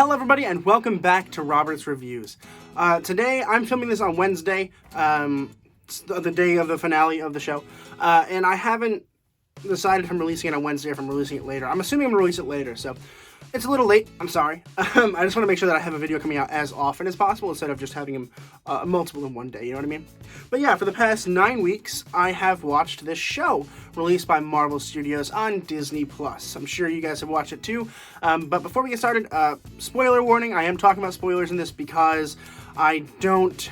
Hello everybody and welcome back to Robert's Reviews. Today I'm filming this on Wednesday, the day of the finale of the show, and I haven't decided if I'm releasing it on Wednesday or if I'm releasing it later. I'm assuming I'm going to release it later, so it's a little late, I'm sorry. I just want to make sure that I have a video coming out as often as possible instead of just having them multiple in one day, you know what I mean? But yeah, for the past 9 weeks, I have watched this show released by Marvel Studios on Disney+. I'm sure you guys have watched it too, but before we get started, spoiler warning, I am talking about spoilers in this because I don't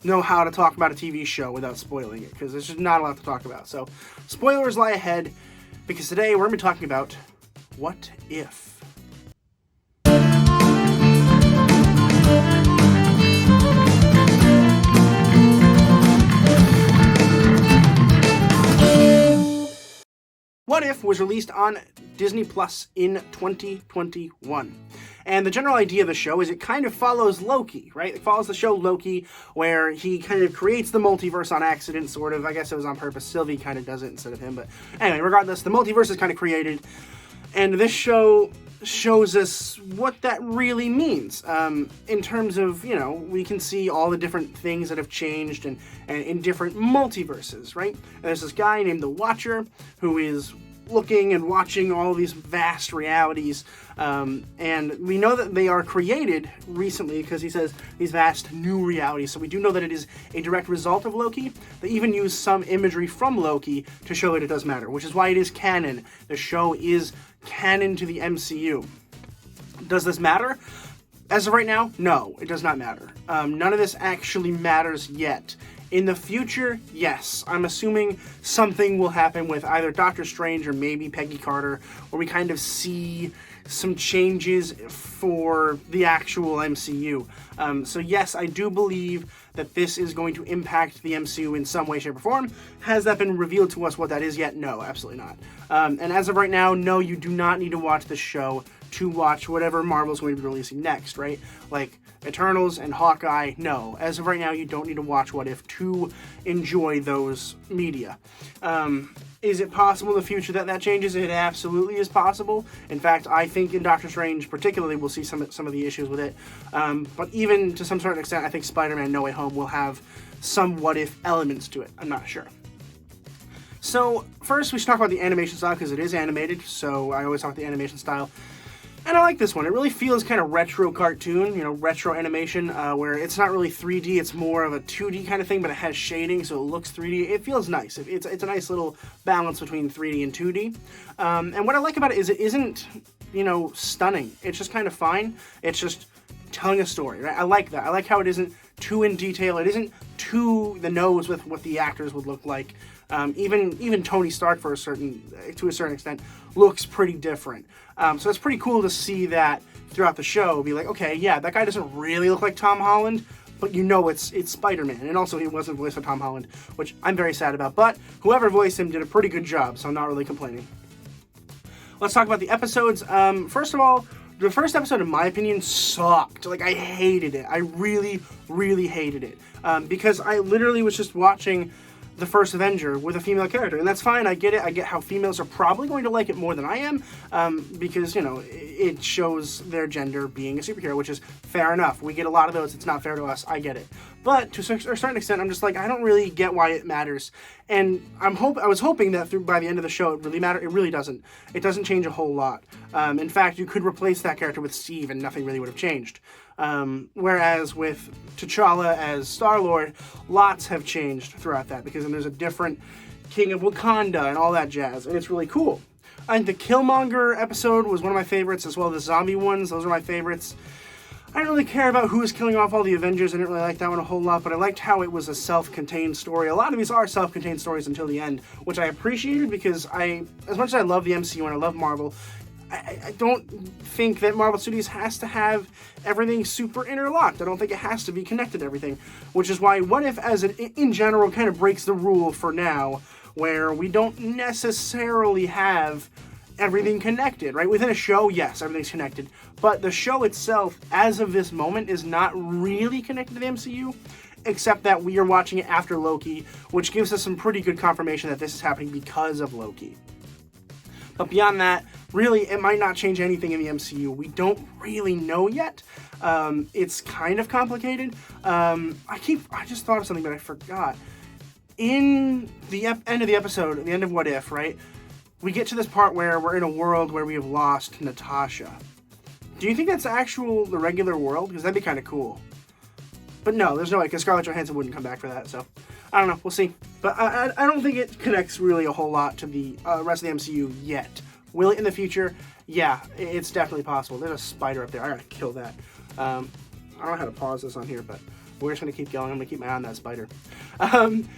know how to talk about a TV show without spoiling it, because there's just not a lot to talk about. So, spoilers lie ahead, because today we're going to be talking about What If? What If was released on Disney Plus in 2021. And the general idea of the show is it kind of follows Loki, right? It follows the show Loki, where he kind of creates the multiverse on accident, sort of. I guess it was on purpose. Sylvie kind of does it instead of him. But anyway, regardless, the multiverse is kind of created. And this show shows us what that really means. In terms of, you know, we can see all the different things that have changed and in different multiverses, right? And there's this guy named the Watcher who is looking and watching all these vast realities, and we know that they are created recently because he says these vast new realities, so we do know that it is a direct result of Loki. They even use some imagery from Loki to show that it does matter, which is why it is canon. The show is canon to the MCU. Does this matter? As of right now, no, it does not matter. None of this actually matters yet. In the future, yes, I'm assuming something will happen with either Doctor Strange or maybe Peggy Carter, where we kind of see some changes for the actual MCU. So yes, I do believe that this is going to impact the MCU in some way, shape, or form. Has that been revealed to us what that is yet? No, absolutely not. And as of right now, no, you do not need to watch the show to watch whatever Marvel's going to be releasing next, right? Like Eternals and Hawkeye, no. As of right now, you don't need to watch What If to enjoy those media. Is it possible in the future that that changes? It absolutely is possible. In fact, I think in Doctor Strange particularly, we'll see some of the issues with it. But even to some certain extent, I think Spider-Man No Way Home will have some What If elements to it. I'm not sure. So first we should talk about the animation style, because it is animated, so I always talk about the animation style. And I like this one. It really feels kind of retro cartoon, you know, retro animation, where it's not really 3D, it's more of a 2D kind of thing, but it has shading, so it looks 3D. It feels nice. It's a nice little balance between 3D and 2D. And what I like about it is it isn't, you know, stunning. It's just kind of fine. It's just telling a story, right? I like that. I like how it isn't too in detail. It isn't too the nose with what the actors would look like. Even Tony Stark, to a certain extent, looks pretty different. So it's pretty cool to see that throughout the show. Be like, okay, yeah, that guy doesn't really look like Tom Holland, but you know it's Spider-Man. And also he wasn't voiced by Tom Holland, which I'm very sad about. But whoever voiced him did a pretty good job, so I'm not really complaining. Let's talk about the episodes. First of all, the first episode, in my opinion, sucked. Like, I hated it. I really, really hated it. Because I literally was just watching the first Avenger with a female character, and that's fine. I get it. I get how females are probably going to like it more than I am, because, you know, it shows their gender being a superhero, which is fair enough. We get a lot of those. It's not fair to us. I get it. But to a certain extent, I'm just like, I don't really get why it matters. And I was hoping that by the end of the show, it really mattered. It really doesn't. It doesn't change a whole lot. In fact, you could replace that character with Steve, and nothing really would have changed. Whereas with T'Challa as Star-Lord, lots have changed throughout that, because then there's a different King of Wakanda and all that jazz, and it's really cool. I think the Killmonger episode was one of my favorites, as well as the zombie ones. Those are my favorites. I didn't really care about who was killing off all the Avengers. I didn't really like that one a whole lot, but I liked how it was a self-contained story. A lot of these are self-contained stories until the end, which I appreciated, because as much as I love the MCU and I love Marvel, I don't think that Marvel Studios has to have everything super interlocked. I don't think it has to be connected to everything, which is why What If, in general, kind of breaks the rule for now, where we don't necessarily have everything connected, right? Within a show, yes, everything's connected, but the show itself, as of this moment, is not really connected to the MCU, except that we are watching it after Loki, which gives us some pretty good confirmation that this is happening because of Loki. But beyond that, really, it might not change anything in the MCU. We don't really know yet. It's kind of complicated. I just thought of something, but I forgot. In the end of the episode, at the end of What If, right, we get to this part where we're in a world where we have lost Natasha. Do you think that's the regular world? Because that'd be kind of cool. But no, there's no way, because Scarlett Johansson wouldn't come back for that, so I don't know. We'll see. But I don't think it connects really a whole lot to the rest of the MCU yet. Will it in the future? Yeah, it's definitely possible. There's a spider up there. I gotta kill that. I don't know how to pause this on here, but we're just gonna keep going. I'm gonna keep my eye on that spider.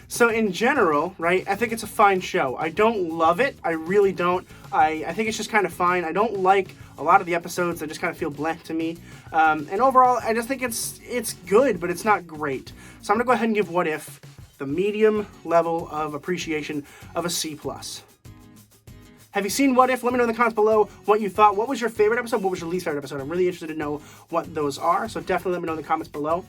So in general, right, I think it's a fine show. I don't love it. I really don't. I think it's just kind of fine. I don't like a lot of the episodes. They just kind of feel bland to me. And overall, I just think it's good, but it's not great. So I'm gonna go ahead and give What If the medium level of appreciation of a C+. Have you seen What If? Let me know in the comments below what you thought. What was your favorite episode? What was your least favorite episode? I'm really interested to know what those are, so definitely let me know in the comments below.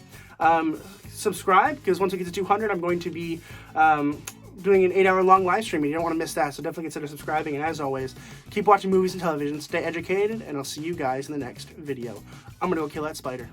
Subscribe, because once we get to 200, I'm going to be doing an 8-hour-long live stream, and you don't want to miss that, so definitely consider subscribing. And as always, keep watching movies and television, stay educated, and I'll see you guys in the next video. I'm going to go kill that spider.